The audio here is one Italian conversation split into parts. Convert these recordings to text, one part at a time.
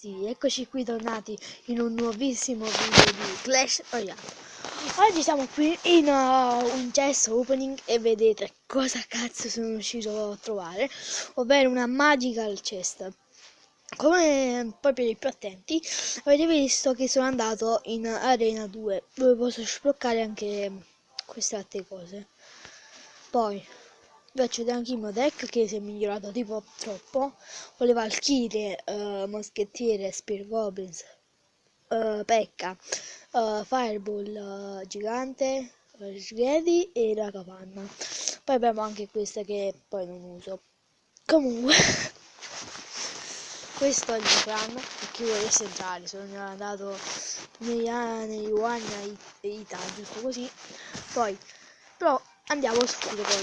ragazzi, eccoci qui tornati in un nuovissimo video di Clash Royale. Oggi siamo qui in un chest opening e vedete cosa cazzo sono riuscito a trovare, ovvero una magical chest. Come poi per i più attenti avete visto che sono andato in Arena 2 dove posso sbloccare anche queste altre cose. Poi vi faccio vedere anche il mio deck che si è migliorato tipo troppo. Ho le Valchirie, Moschettiere, Spear Goblins, Pekka, Fireball, Gigante, Svedi e la capanna. Poi abbiamo anche questa che poi non uso. Comunque questo è il mio clan, per chi volesse entrare, sono andato negli anni One e Italia, giusto così. Poi però andiamo subito con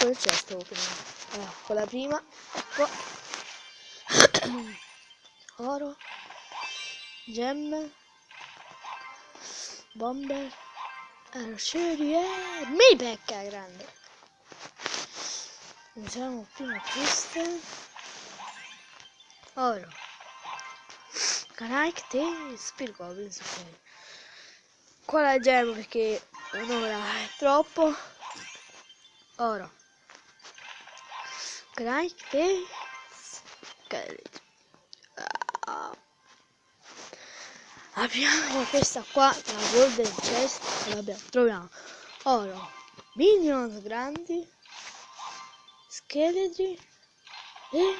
il chest opening. Allora, con la prima, ecco, oro, gemme, bomber, arcieri e mini pecca grande. Usiamo prima queste, oro, Kanike e Spear Goblins, ok. Qua la gemma perché un'ora è troppo. Oro, Kanike e Skeleton. Apriamo questa qua, la golden chest, troviamo oro, minion grandi, scheletri e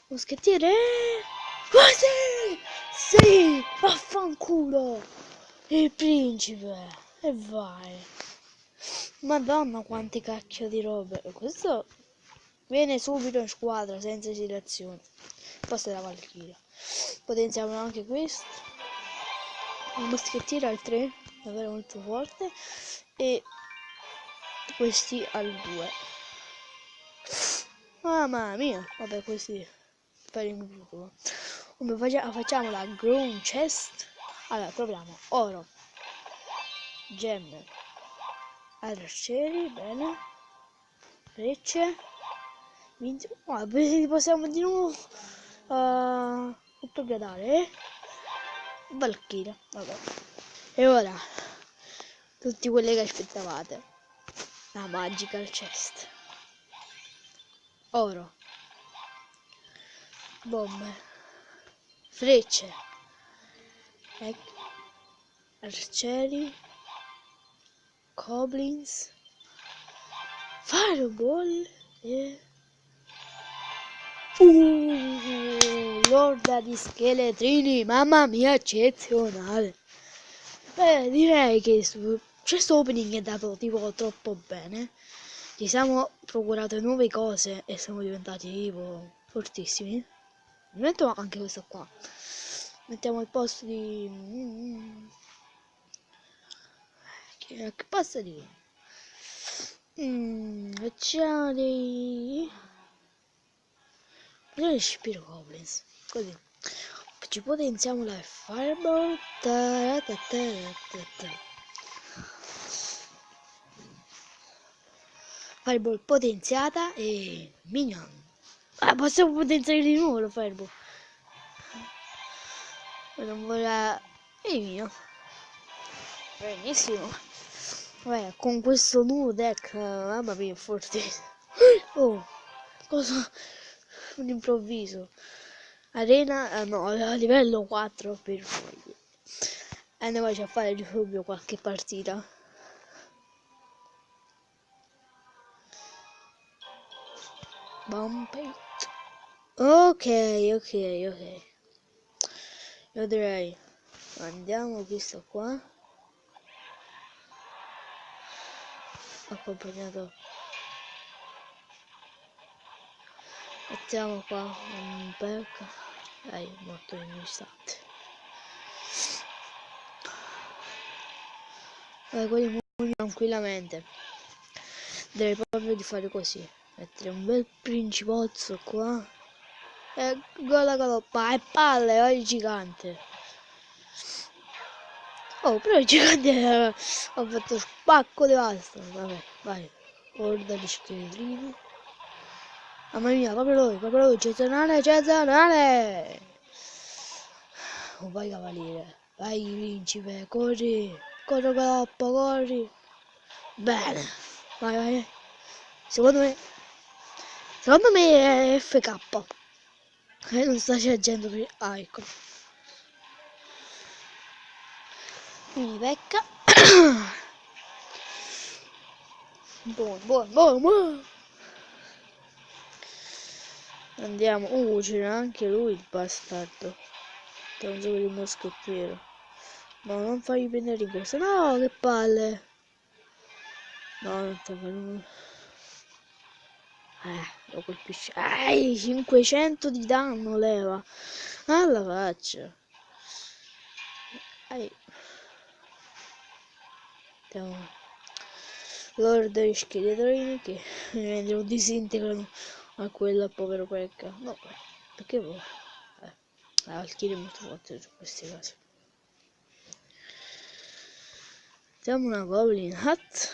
moschettiere e... Oh, sì! Sì! Vaffanculo! Il principe! E vai! Madonna quante cacchio di robe! Questo viene subito in squadra senza esitazione. Poi la Valchiria. Potenziamo anche questo. Il moschettiere al 3, davvero molto forte, e questi al 2. Mamma mia, vabbè, questi per il gruppo. Come facciamo la ground chest? Allora, proviamo oro, gemme, arcieri, bene, frecce, possiamo di nuovo dare Valchiria, vabbè. E ora tutti quelli che aspettavate, la magical chest, oro, bombe, frecce, arcieri, goblins, fireball e l'orda di scheletrini, mamma mia, eccezionale. Beh, direi che questo opening è andato tipo troppo bene. Ci siamo procurate nuove cose e siamo diventati tipo fortissimi. Metto anche questo qua. Mettiamo il posto di... che posto di... facciamo dei... Spear Goblins. Così. Ci potenziamo la Fireball. Fireball potenziata e Minion. Possiamo potenziare di nuovo la Fireball. Non vorrà... E mio. Benissimo. Vabbè, con questo nuovo deck, mamma mia, fortissimo. Oh, cosa? Un improvviso. Arena, no, a livello 4 per voi. Andiamoci a fare subito qualche partita. Bumpy. Ok. Io direi andiamo questo qua. Accompagnato. Mettiamo qua un pack. Dai, morto in un istante. Quelli muoiono tranquillamente. Direi proprio di fare così. Mettere un bel principozzo qua. E gola galoppa e palle, vai gigante. Oh, però il gigante ha fatto spacco di pasta. Vabbè, vai. Orda di scheletrini. Mamma mia, proprio lui, eccezionale. Oh, vai cavaliere, vai principe, corri, corri galoppo, corri. Bene, vai, vai. Secondo me, secondo me è FK. Non sta leggendo più. Ah, ecco. Quindi pecca. Buono, buono, buono, buono. Andiamo. C'era anche lui il bastardo. Non so che il moschettiero. No, non fagli prendere in corsa. No, che palle. No, non sta facendo. Lo colpisce. 500 di danno leva. Alla faccia. Andiamo. Lord degli scheletrini che lo disintegrano a quella povero pecca. No, perché vuoi? La Valkyrie è molto forte su questi casi. Facciamo una Goblin Hat.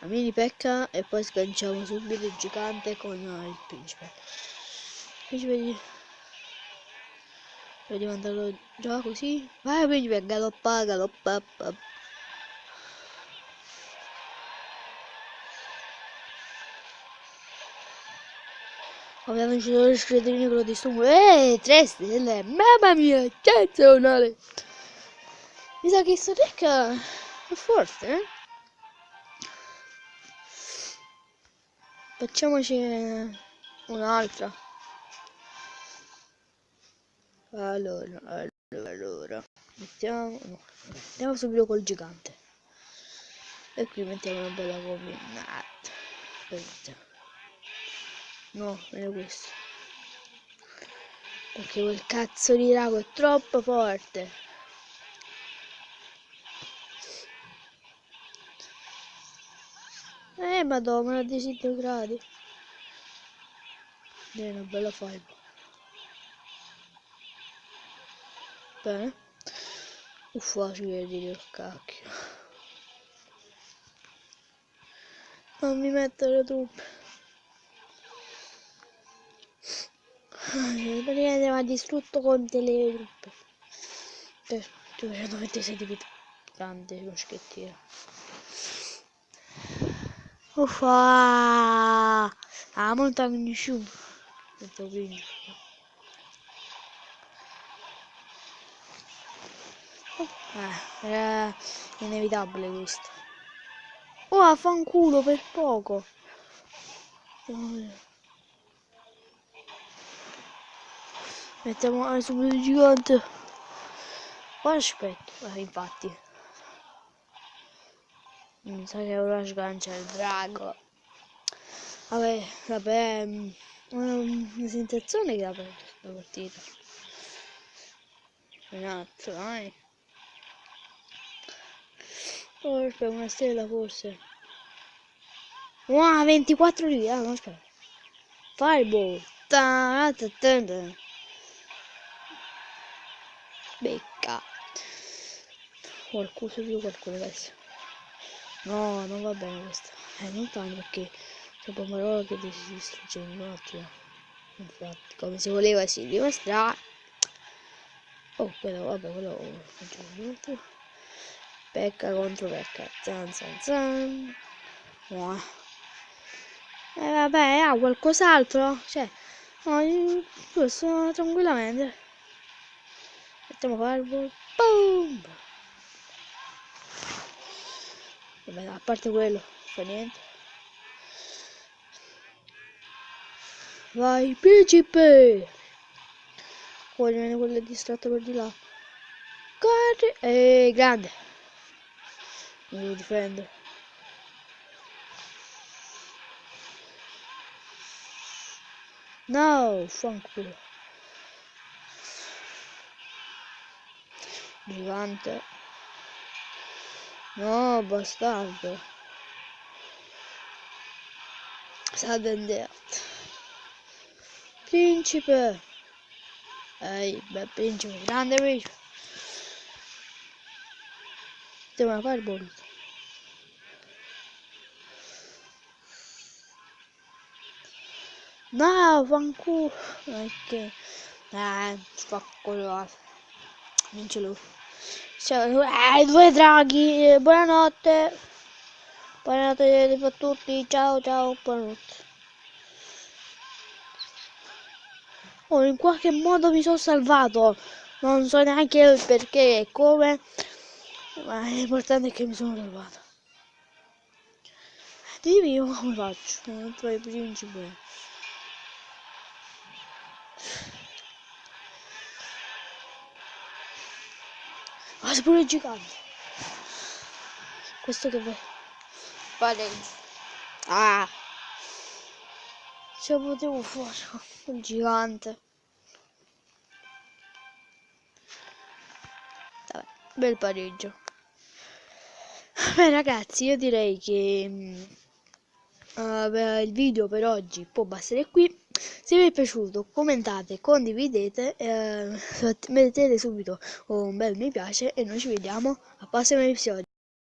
La mini pecca e poi sganciamo subito il gigante con il principe. Devo mandarlo già così. Vai principe, galoppa, galoppa. Abbiamo vincito lo scheletrini che lo distruggono. 3 stelle! Mamma mia, eccezionale! Mi sa che sto deck è forte, eh? Facciamoci un'altra. Allora. Andiamo subito col gigante. E qui mettiamo una bella combinata. No, non è questo. Perché quel cazzo di drago è troppo forte. Madonna, me l'ha disintegrati. È una bella fiber. Bene. Uffa, ci vedi il cacchio. Non mi mettere le truppe. Praticamente mi ha distrutto con delle truppe. Per 226 di vita. Grande moschettiero. Uffa! La montagna di sciù. Era inevitabile questo. Oh, fanculo per poco. Mettiamo subito il gigante. Poi aspetto, infatti. Mi sa che ora sgancia il drago. Vabbè, una sensazione che ha perso la partita. Un attimo, dai. Oh, aspetta, una stella forse. Wow, 24 di vita, no, aspetta. Fireball. Becca. Qualcuno adesso. No, non va bene questo. Non tanto perché c'è Pomerolo che si distrugge in un attimo. Infatti, come si voleva si dimostrare. Oh, quello facciamo un attimo. Pecca contro pecca. Zan. Vabbè, ha qualcos'altro? Cioè, no, posso tranquillamente. Mettiamo Fireball. Boom! Vabbè, a parte quello, fa niente. Vai, principe! Poi viene quello distratto per di là. Corri! Grande! Mi devo difendere. No, fanculo. Gigante. No, bastardo. Sudden death. Principe. Beh, principe, grande principe. Devo una fireball. No, fanculo. Che... spaccolo. Non ce l'ho. Due draghi. Buonanotte. Buonanotte a tutti. Ciao, ciao. Buonanotte. Oh, in qualche modo mi sono salvato. Non so neanche il perché e come. Ma l'importante è che mi sono salvato. Dimmi io come faccio. Non trovo i principi. Ah, sei pure gigante. Questo che vuoi? Pareggio. Ah! Ce lo potevo fare. Un gigante. Vabbè, bel pareggio. Beh ragazzi, io direi che il video per oggi può bastare qui. Se vi è piaciuto commentate, condividete, mettete subito un bel mi piace e noi ci vediamo al prossimo episodio.